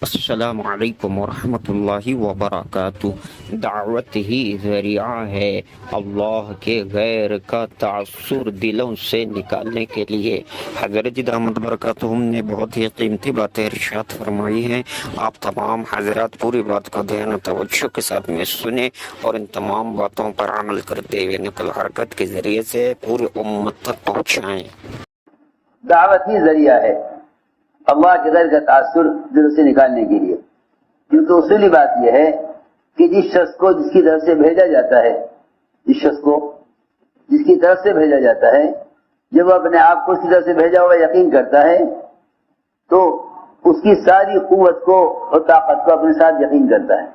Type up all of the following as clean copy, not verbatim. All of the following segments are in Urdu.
السلام علیکم ورحمۃ اللہ وبرکاتہ۔ دعوت ہی ذریعہ ہے اللہ کے غیر کا تعصر دلوں سے نکالنے کے لیے۔ حضرت دامت برکاتہم نے بہت ہی قیمتی باتیں ارشاد فرمائی ہیں۔ آپ تمام حضرات پوری بات کو دھیان و توجہ کے ساتھ میں سنیں اور ان تمام باتوں پر عمل کرتے ہوئے نقل حرکت کے ذریعے سے پوری امت تک پہنچائیں۔ دعوت ہی ذریعہ ہے اللہ کے غیر کا تاثر دل سے نکالنے کے لیے، کیونکہ اصولی بات یہ ہے کہ جس شخص کو جس کی طرف سے بھیجا جاتا ہے، جس شخص کو جس کی طرف سے بھیجا جاتا ہے، جب وہ اپنے آپ کو اس کی طرف سے بھیجا ہوا یقین کرتا ہے تو اس کی ساری قوت کو اور طاقت کو اپنے ساتھ یقین کرتا ہے۔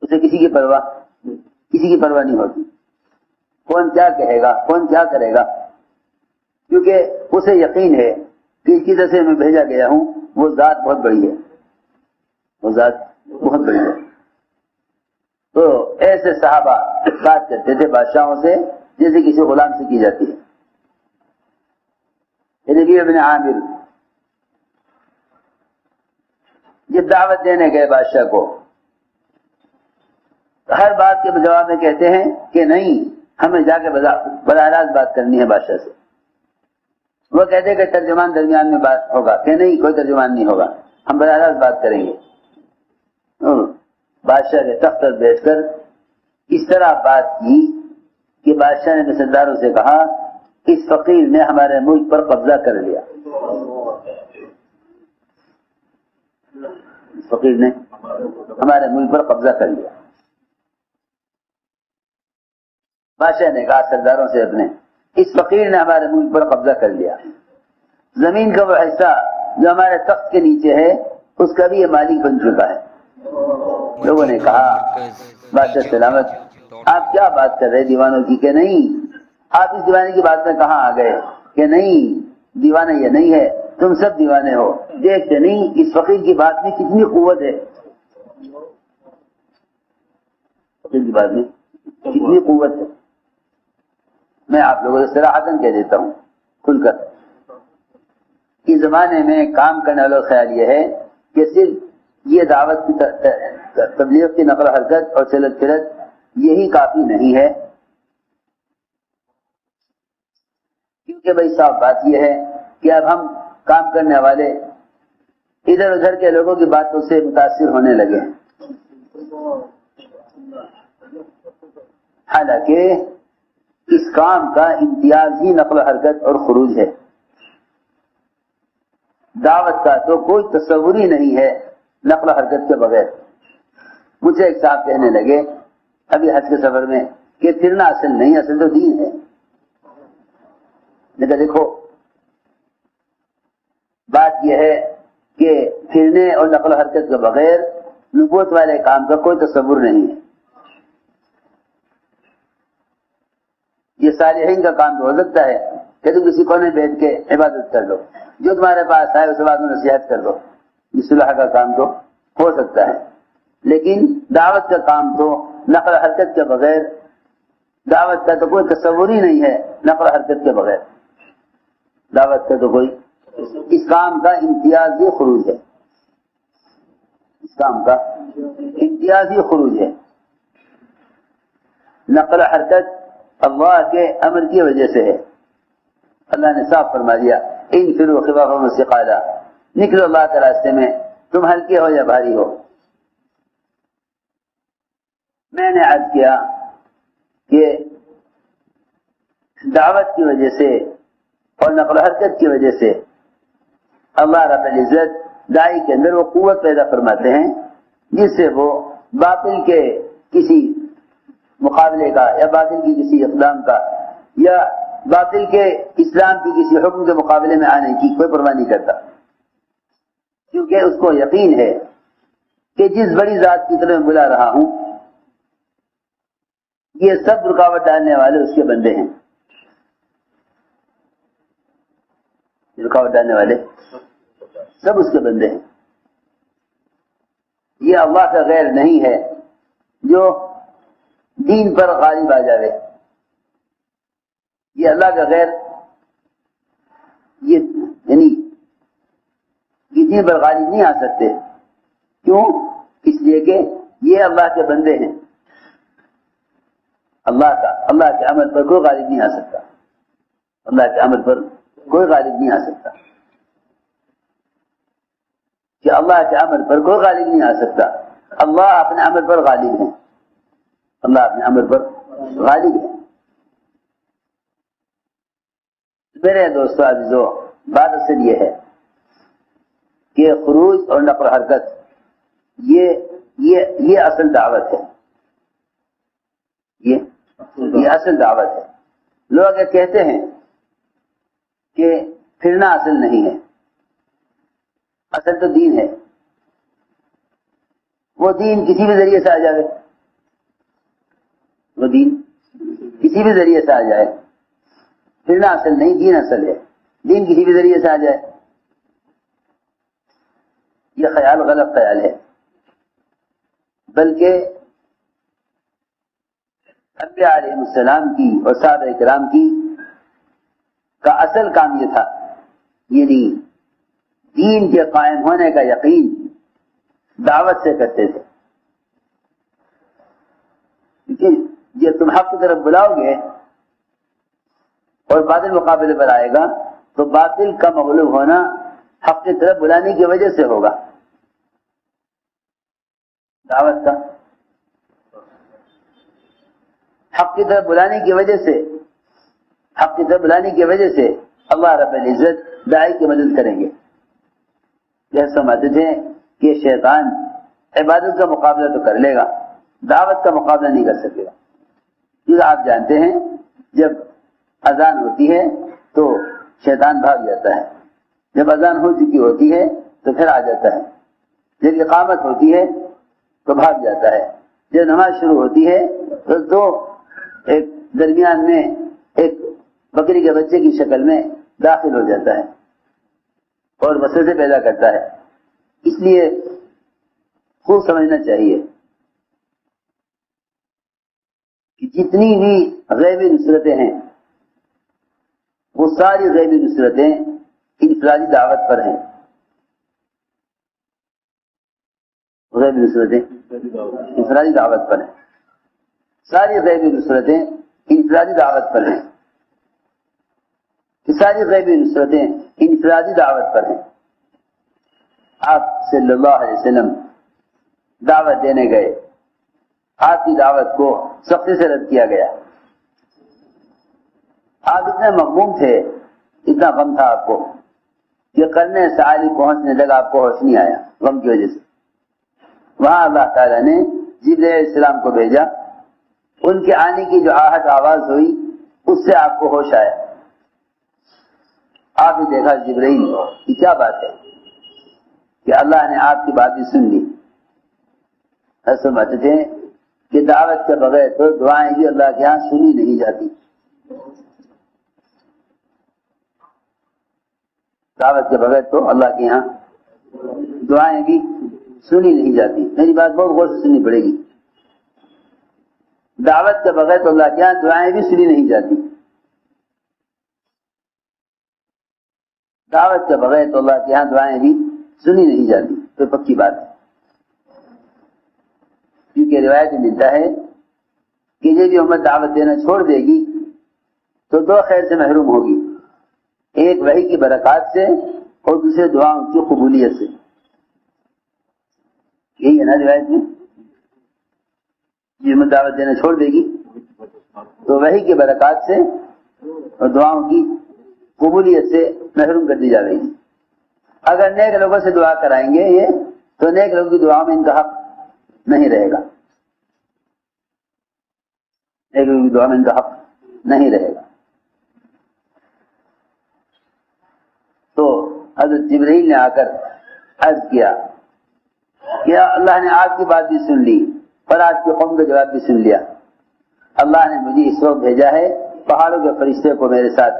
اسے کسی کی پرواہ نہیں ہوتی، کون کیا کہے گا، کون کیا کرے گا، کیونکہ اسے یقین ہے کہ اس کی طرف سے میں بھیجا گیا ہوں، وہ ذات بہت بڑی ہے، وہ ذات بہت بڑی ہے۔ تو ایسے صحابہ بات کرتے تھے بادشاہوں سے جیسے کسی غلام سے کی جاتی ہے۔ ربیع بن عامر جب دعوت دینے گئے بادشاہ کو، ہر بات کے جواب میں کہتے ہیں کہ نہیں، ہمیں جا کے براہ راست بات کرنی ہے بادشاہ سے۔ وہ کہتے کہ ترجمان درمیان میں بات ہوگا، کہ نہیں، کوئی ترجمان نہیں ہوگا، ہم براہ راست بات کریں گے۔ بادشاہ کے تخت پر بیٹھ کر اس طرح بات کی کہ بادشاہ نے سرداروں سے کہا اس فقیر نے ہمارے ملک پر قبضہ کر لیا، اس فقیر نے ہمارے ملک پر قبضہ کر لیا۔ بادشاہ نے کہا سرداروں سے اپنے، اس فقیر نے ہمارے ملک پر قبضہ کر لیا، زمین کا وہ حصہ جو ہمارے تخت کے نیچے ہے اس کا بھی یہ مالک بن چکا ہے۔ لوگوں نے کہا بادشاہ سلامت، آپ کیا بات کر رہے دیوانوں کی، کہ نہیں، آپ اس دیوانے کی بات میں کہاں آ گئے، کہ نہیں، دیوانہ یہ نہیں ہے، تم سب دیوانے ہو، دیکھتے نہیں اس فقیر کی بات میں کتنی قوت ہے، فقیر کی بات میں کتنی قوت ہے۔ میں آپ لوگوں سے صراحتاً کہہ دیتا ہوں کھل کر، اس زمانے میں کام کرنے والا خیال یہ ہے کہ صرف یہ دعوت کی تبلیغ کی نقل و حرکت اور چلت پھرت یہی کافی نہیں ہے، کیونکہ بھائی صاف بات یہ ہے کہ اب ہم کام کرنے والے ادھر ادھر کے لوگوں کی باتوں سے متاثر ہونے لگے ہیں، حالانکہ اس کام کا امتیاز ہی نقل و حرکت اور خروج ہے۔ دعوت کا تو کوئی تصور ہی نہیں ہے نقل و حرکت کے بغیر۔ مجھے ایک صاحب کہنے لگے ابھی حج کے سفر میں کہ پھرنا اصل نہیں، اصل تو دین ہے۔ لیکن دیکھو بات یہ ہے کہ پھرنے اور نقل و حرکت کے بغیر نبوت والے کام کا کوئی تصور نہیں ہے۔ یہ صالحین کا کام تو ہو سکتا ہے کہ تم کسی کونے بیٹھ کے عبادت کر لو، جو تمہارے پاس آئے اس بات میں نصیحت کر دو، یہ صلح کا کام تو ہو سکتا ہے، لیکن دعوت کا کام تو نقل و حرکت کے بغیر، دعوت کا تو کوئی تصور ہی نہیں ہے نقل و حرکت کے بغیر۔ دعوت کا تو کوئی، اس کام کا امتیازی خروج ہے، اس کام کا امتیازی خروج ہے۔ نقل و حرکت اللہ کے امر کی وجہ سے ہے۔ اللہ نے صاف فرما دیا انفروا خفافا وثقالا، نکلو اللہ کے راستے میں، تم ہلکے ہو یا بھاری ہو۔ میں نے عرض کیا کہ دعوت کی وجہ سے اور نقل و حرکت کی وجہ سے اللہ رب العزت داعی کے اندر وہ قوت پیدا فرماتے ہیں جس سے وہ باطل کے کسی مقابلے کا یا باطل کی کسی اقدام کا یا باطل کے اسلام کی کسی حکم کے مقابلے میں آنے کی کوئی پرواہ نہیں کرتا، کیونکہ اس کو یقین ہے کہ جس بڑی ذات کی طرف بلا رہا ہوں یہ سب رکاوٹ ڈالنے والے اس کے بندے ہیں، رکاوٹ ڈالنے والے سب اس کے بندے ہیں۔ یہ اللہ کا غیر نہیں ہے جو دین پر غالب آ جاوے، یہ اللہ کا غیر، یہ یعنی یہ دین پر غالب نہیں آ سکتے. کیوں؟ اس لیے کہ یہ اللہ کے بندے ہیں. اللہ کے عمل پر کوئی غالب نہیں آ سکتا. اللہ کے عمل پر کوئی غالب نہیں آ سکتا. کہ اللہ کے عمل پر کوئی غالب نہیں آ سکتا. اللہ اپنے عمل پر غالب ہے. اللہ اپنے عمل پر غالب ہے. میرے دوستو عزیزو، بات اصل یہ ہے کہ خروج اور نقل و حرکت یہ اصل دعوت ہے. یہ اصل دعوت ہے. لوگ یہ کہتے ہیں کہ پھرنا اصل نہیں ہے. اصل تو دین ہے. وہ دین کسی بھی ذریعے سے آ جائے. وہ دین کسی بھی ذریعے سے آ جائے. پھرنا اصل نہیں، دین اصل ہے. دین کسی بھی ذریعے سے آ جائے، یہ خیال غلط خیال ہے. بلکہ انبیاء علیہ السلام کی اور صحابہ کرام کی کا اصل کام یہ تھا، یعنی دین کے قائم ہونے کا یقین دعوت سے کرتے تھے. کیونکہ یہ تم حق کی طرف بلاؤ گے اور باطل مقابلے پر آئے گا تو باطل کا مغلوب ہونا حق کی طرف بلانے کی وجہ سے ہوگا. دعوت کا حق کی طرف بلانے کی وجہ سے، حق کی طرف بلانے کی وجہ سے اللہ رب العزت داعی کی مدد کریں گے. یہ سمجھتے تھے کہ شیطان عبادت کا مقابلہ تو کر لے گا، دعوت کا مقابلہ نہیں کر سکے گا. کیونکہ آپ جانتے ہیں جب اذان ہوتی ہے تو شیطان بھاگ جاتا ہے. جب اذان ہو چکی ہوتی ہے تو پھر آ جاتا ہے. جب اقامت ہوتی ہے تو بھاگ جاتا ہے. جب نماز شروع ہوتی ہے تو ایک درمیان میں ایک بکری کے بچے کی شکل میں داخل ہو جاتا ہے اور وسوسے پیدا کرتا ہے. اس لیے خوب سمجھنا چاہیے کہ جتنی بھی غیبی نصرتیں ہیں وہ ساری غیبی نصرتیں انفرادی دعوت پر ہیں. غیبی نصرتیں انفرادی دعوت پر ہیں. ساری غیبی نصرتیں انفرادی دعوت پر ہیں. ساری غیبی نصرتیں انفرادی دعوت پر ہیں. آپ صلی اللہ علیہ وسلم دعوت دینے گئے، آپ کی دعوت کو سختی سے رد کیا گیا. آپ اتنے مغموم تھے، اتنا غم تھا آپ کو کہ کرنے سالی پہنچنے لگا آپ کو ہوش نہیں آیا غم کی وجہ سے. وہاں اللہ تعالیٰ نے جبرائیل علیہ السلام کو بھیجا. ان کے آنے کی جو آہٹ آواز ہوئی اس سے آپ کو ہوش آیا. آپ نے دیکھا جبرائیل کی کیا بات ہے کہ اللہ نے آپ کی بات بھی سن لی. سمجھتے تھے کہ دعوت کے بغیر تو دعائیں بھی اللہ کے یہاں سنی نہیں جاتی. دعوت کے بغیر تو اللہ کے یہاں دعائیں بھی سنی نہیں جاتی. میری بات بہت غور سے سننی پڑے گی. دعوت کے بغیر تو اللہ کے یہاں دعائیں بھی سنی نہیں جاتی. دعوت کے بغیر تو اللہ کے یہاں دعائیں بھی سنی نہیں جاتی. تو پکی بات ہے، کیونکہ روایت میں ملتا ہے کہ یہ جو امت دعوت دینا چھوڑ دے گی تو دو خیر سے محروم ہوگی. ایک وحی کی برکات سے اور دوسرے دعاؤں کی قبولیت سے. یہی ہے نا روایت میں، جو دعوت دینا چھوڑ دے گی تو وحی کی برکات سے اور دعاؤں کی قبولیت سے محروم کر دی جائے گی. اگر نیک لوگوں سے دعا کرائیں گے یہ تو نیک لوگوں کی دعاؤں میں ان کا حق نہیں رہے گا. نیک لوگوں کی دعا میں ان کا حق نہیں رہے گا. تو حضرت جبرائیل نے آ کر عرض کیا کہ اللہ نے آپ کی بات بھی سن لی اور آپ کی قوم کا جواب بھی سن لیا. اللہ نے مجھے اس وقت بھیجا ہے پہاڑوں کے فرشتے کو میرے ساتھ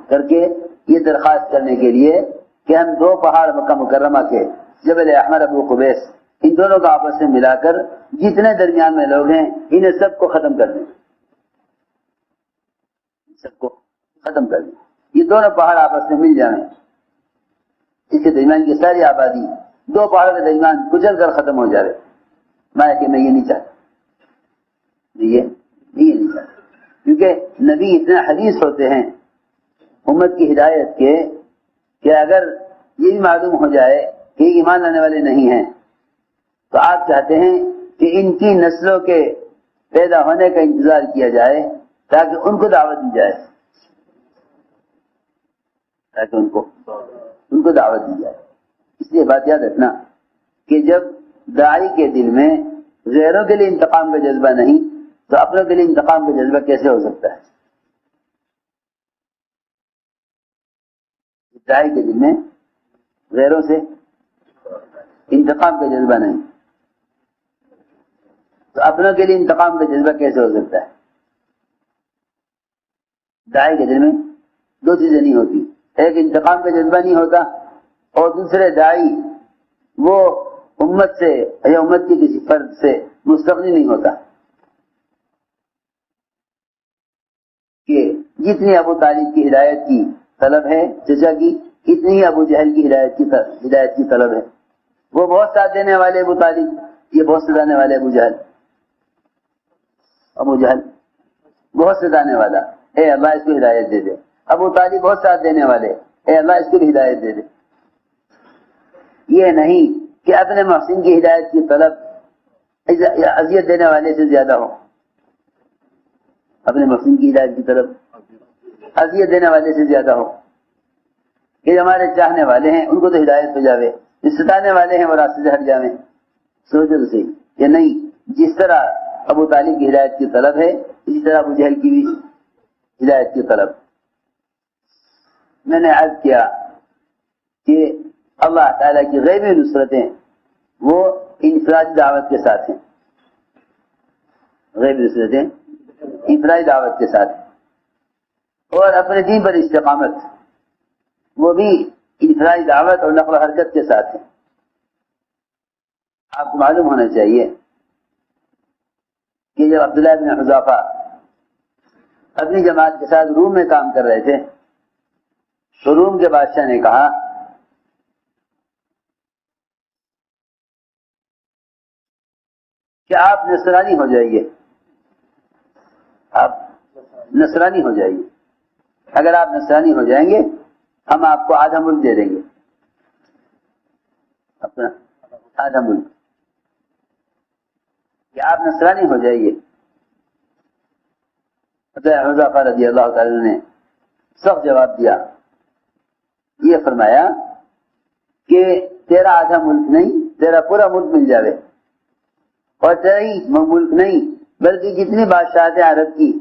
کر کے یہ درخواست کرنے کے لیے کہ ہم دو پہاڑ مکہ مکرمہ کے جبل احمر ابو قبیس ان دونوں کو آپس میں ملا کر جتنے درمیان میں لوگ ہیں انہیں سب کو ختم کر دیں. سب کو ختم کر دیں. یہ دونوں پہاڑ آپس میں مل جائیں اس کے درمیان کی ساری آبادی دو پہاڑوں کے درمیان کچل کر ختم ہو جائے. میں کہ میں یہ نہیں چاہتا, یہ نہیں چاہتا, کیونکہ نبی اتنے حریص ہوتے ہیں امت کی ہدایت کے کہ اگر یہ بھی معلوم ہو جائے کہ ایمان لانے والے نہیں ہیں تو آپ چاہتے ہیں کہ ان کی نسلوں کے پیدا ہونے کا انتظار کیا جائے تاکہ ان کو دعوت دی جائے, تاکہ ان کو دعوت دی جائے. اس لیے بات یاد رکھنا کہ جب داعی کے دل میں غیروں کے لیے انتقام کا جذبہ نہیں تو اپنوں کے لیے انتقام کا جذبہ کیسے ہو سکتا ہے؟ داعی کے دل میں غیروں سے انتقام کا جذبہ نہیں تو اپنوں کے لیے انتقام کا جذبہ کیسے ہو سکتا ہے؟ داعی کے دل میں دو چیزیں نہیں ہوتی, ایک انتقام کا جذبہ نہیں ہوتا اور دوسرے داعی وہ امت سے یا امت کی کسی فرد سے مستغنی نہیں ہوتا کہ جتنی ابو طالب کی ہدایت کی طلب ہے چچا کی اتنی ہی ابو جہل کی ہدایت کی طلب ہے. وہ بہت ساتھ دینے والے ابو طالب, یہ بہت ستانے والے ابو جہل بہت ستانے والا, اے اللہ اس کو ہدایت دے دے. ابو طالب بہت ساتھ دینے والے, اے اللہ اس کو بھی ہدایت دے دے. یہ نہیں کہ اپنے محسن کی ہدایت کی طلب اذیت دینے والے سے زیادہ ہو, اپنے محسن کی ہدایت کی طلب اذیت دینے والے سے زیادہ ہو کہ ہمارے چاہنے والے ہیں ان کو تو ہدایت ہو جاوے, ستانے والے ہیں وہ راستے سے ہٹ جاویں. سوچو تو صحیح کہ نہیں, جس طرح ابو طالب کی ہدایت کی طلب ہے اسی طرح ابو جہل کی بھی ہدایت کی طلب. میں نے عرض کیا کہ اللہ تعالیٰ کی غیبی نصرتیں وہ انفرادی دعوت کے ساتھ ہیں, غیبی نصرتیں انفرادی دعوت کے ساتھ ہیں, اور اپنے دین پر استقامت وہ بھی انفرادی دعوت اور نقل و حرکت کے ساتھ ہیں. آپ کو معلوم ہونا چاہیے کہ جب عبداللہ بن حذافہ اپنی جماعت کے ساتھ روم میں کام کر رہے تھے تو روم کے بادشاہ نے کہا کہ آپ نصرانی ہو جائیے, آپ نصرانی ہو جائیے, اگر آپ نصرانی ہو جائیں گے ہم آپ کو آدھا ملک دے دیں گے, اپنا آدھا ملک, کہ آپ نصرانی ہو جائیے. حذیفہ رضی اللہ تعالی نے سخت جواب دیا, یہ فرمایا کہ تیرا آدھا ملک نہیں تیرا پورا ملک مل جاوے, اور تیرا ہی ملک نہیں بلکہ جتنی بادشاہت عرب کی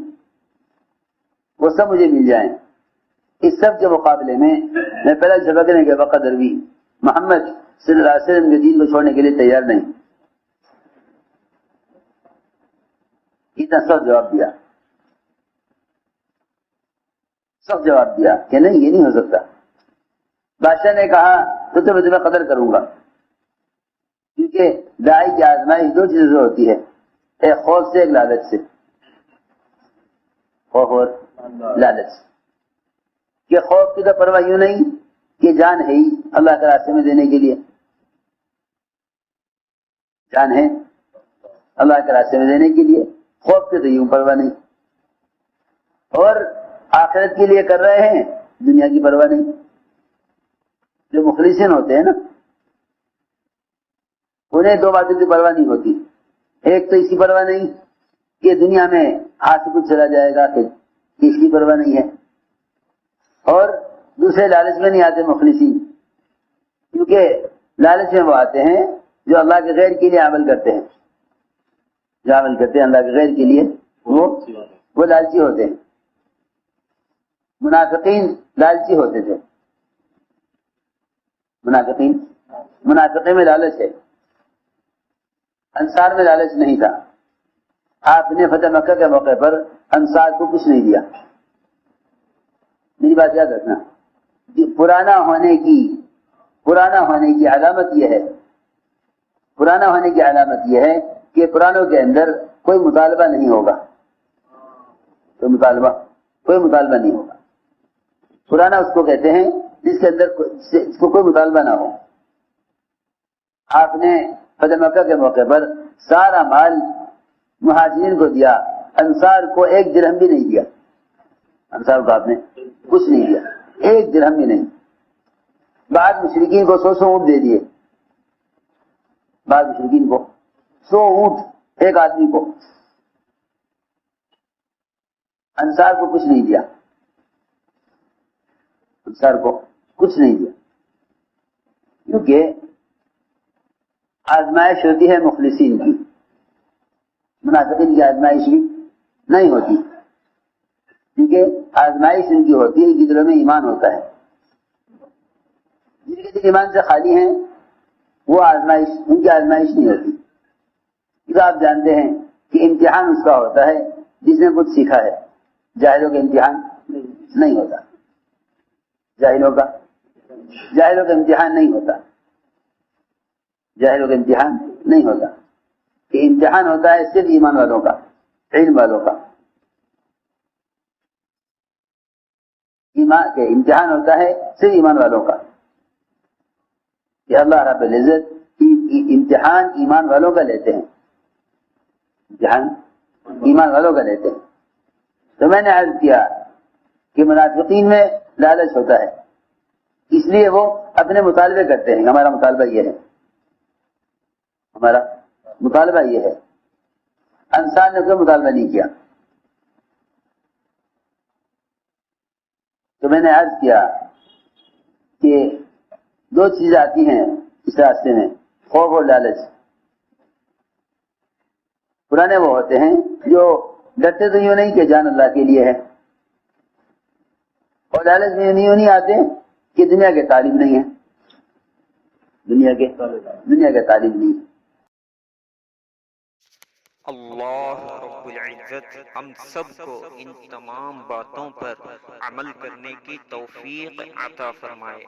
وہ سب مجھے مل جائیں. اس سب کے مقابلے میں پہلے جھپکنے کے بقدر بھی محمد صلی اللہ علیہ وسلم کے دین کو چھوڑنے کے لیے تیار نہیں. اتنا سخت جواب دیا کہ نہیں, یہ نہیں ہو سکتا. بادشاہ نے کہا تو میں تمہیں قدر کروں گا, کیونکہ داعی کی آزمائش دو چیزوں سے ہوتی ہے, ایک خوف سے ایک لالچ سے, خوف اور لالچ. کہ خوف کی تو پرواہ یوں نہیں کہ جان ہے ہی اللہ کے راستے میں دینے کے لیے, جان ہے اللہ کے راستے میں دینے کے لیے, خوف کی تو یوں پرواہ نہیں, اور آخرت کے لیے کر رہے ہیں دنیا کی پرواہ نہیں. جو مخلصین ہوتے ہیں نا انہیں دو باتوں کی پرواہ نہیں ہوتی, ایک تو اس کی پرواہ نہیں کہ دنیا میں ہاتھ سے کچھ چلا جائے گا, کہ اس کی پرواہ نہیں ہے, اور دوسرے لالچ میں نہیں آتے مخلصین, کیونکہ لالچ میں وہ آتے ہیں جو اللہ کے غیر کے لیے عمل کرتے ہیں, جو عمل کرتے ہیں اللہ کے غیر کے لیے وہ لالچی ہوتے ہیں. منافقین لالچی ہوتے تھے, منافقین میں لالچ ہے, انصار میں لالچ نہیں تھا. آپ نے فتح مکہ کے موقع پر انصار کو کچھ نہیں دیا. میری بات یاد رکھنا, پرانا ہونے کی علامت یہ ہے, پرانا ہونے کی علامت یہ ہے کہ پرانوں کے اندر کوئی مطالبہ نہیں ہوگا, کوئی مطالبہ نہیں ہوگا. پرانا اس کو کہتے ہیں جس کے اندر اس کو کوئی مطالبہ نہ ہو. آپ نے فتح مکہ کے موقع پر سارا مال مہاجرین کو دیا، انصار کو 1 درہم بھی نہیں دیا. انصار کو آپ نے کچھ نہیں دیا، 1 درہم بھی نہیں. بعد مشرکین کو 100 اونٹ دے دیے، بعد مشرکین کو 100 اونٹ ایک آدمی کو. انصار کو کچھ نہیں دیا، انصار کو کچھ نہیں دیا، کیونکہ آزمائش ہوتی ہے مخلصین کی، منافقین کی آزمائش بھی نہیں ہوتی، کیونکہ آزمائش ان کی ہوتی ہے جن دلوں میں ایمان ہوتا ہے. جن کے دل ایمان سے خالی ہیں وہ آزمائش، ان کی آزمائش نہیں ہوتی. کیونکہ آپ جانتے ہیں کہ امتحان اس کا ہوتا ہے جس نے کچھ سیکھا ہے. جاہلوں کا امتحان نہیں ہوتا، جاہلوں کا امتحان نہیں ہوتا، جاہلوں کا امتحان نہیں ہوتا. کہ امتحان ہوتا ہے صرف ایمان والوں کا، علم والوں کا. ایمان کے امتحان ہوتا ہے صرف ایمان والوں کا، کہ اللہ رب العزت امتحان ایمان والوں کا لیتے ہیں، امتحان ایمان والوں کا لیتے ہیں. تو میں نے عرض کیا کہ منافقین میں لالچ ہوتا ہے، اس لیے وہ اپنے مطالبے کرتے ہیں. ہمارا مطالبہ یہ ہے، ہمارا مطالبہ یہ ہے. انصار نے کوئی مطالبہ نہیں کیا. تو میں نے عرض کیا کہ 2 چیزیں آتی ہیں اس راستے میں، خوف اور لالچ. پرانے وہ ہوتے ہیں جو ڈرتے تو یوں نہیں کہ جان اللہ کے لیے ہے، اور لالچ میں یوں نہیں آتے کہ دنیا کے تعلیم نہیں ہے، دنیا کے تعلیم نہیں ہے. اللہ رب العزت ہم سب کو ان تمام باتوں پر عمل کرنے کی توفیق عطا فرمائے.